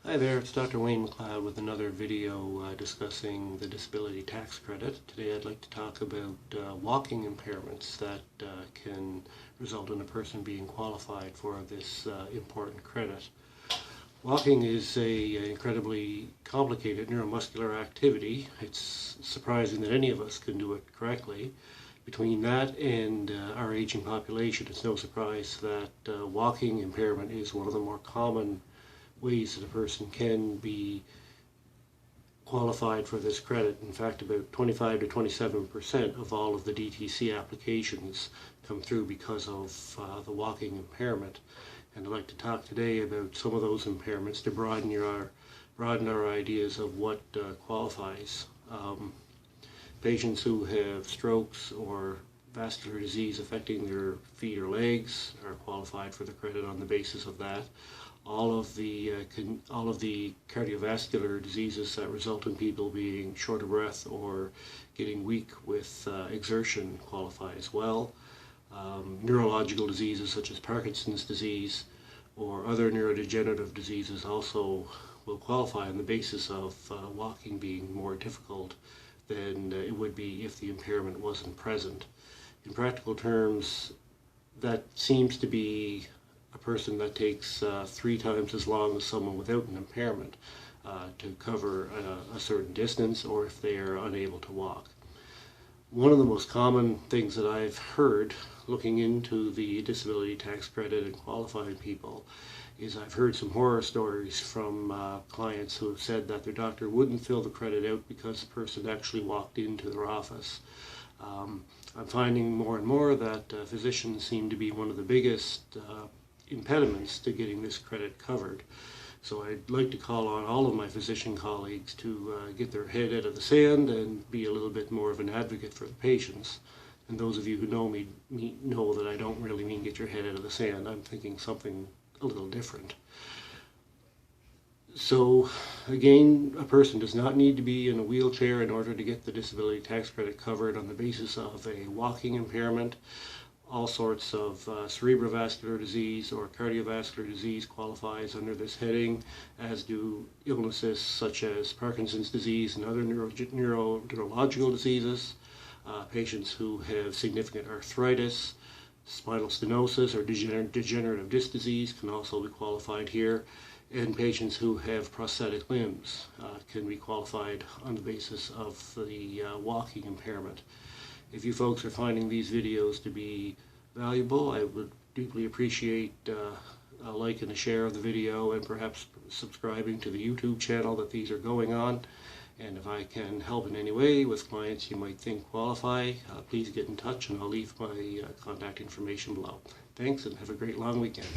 Hi there, it's Dr. Wayne McLeod with another video discussing the disability tax credit. Today I'd like to talk about walking impairments that can result in a person being qualified for this important credit. Walking is an incredibly complicated neuromuscular activity. It's surprising that any of us can do it correctly. Between that and our aging population, it's no surprise that walking impairment is one of the more common ways that a person can be qualified for this credit. In fact, about 25 to 27% of all of the DTC applications come through because of the walking impairment. And I'd like to talk today about some of those impairments to broaden our ideas of what qualifies. Patients who have strokes or vascular disease affecting their feet or legs are qualified for the credit on the basis of that. All of the cardiovascular diseases that result in people being short of breath or getting weak with exertion qualify as well. Neurological diseases such as Parkinson's disease or other neurodegenerative diseases also will qualify on the basis of walking being more difficult than it would be if the impairment wasn't present. In practical terms, that seems to be a person that takes 3 times as long as someone without an impairment to cover a certain distance, or if they are unable to walk. One of the most common things that I've heard looking into the disability tax credit and qualifying people is I've heard some horror stories from clients who have said that their doctor wouldn't fill the credit out because the person actually walked into their office. I'm finding more and more that physicians seem to be one of the biggest impediments to getting this credit covered. So I'd like to call on all of my physician colleagues to get their head out of the sand and be a little bit more of an advocate for the patients. And those of you who know me know that I don't really mean get your head out of the sand. I'm thinking something a little different. So again, a person does not need to be in a wheelchair in order to get the disability tax credit covered on the basis of a walking impairment. All sorts of cerebrovascular disease or cardiovascular disease qualifies under this heading, as do illnesses such as Parkinson's disease and other neurological diseases. Patients who have significant arthritis, spinal stenosis, or degenerative disc disease can also be qualified here. And patients who have prosthetic limbs can be qualified on the basis of the walking impairment. If you folks are finding these videos to be valuable, I would deeply appreciate a like and a share of the video, and perhaps subscribing to the YouTube channel that these are going on. And if I can help in any way with clients you might think qualify, please get in touch, and I'll leave my contact information below. Thanks, and have a great long weekend.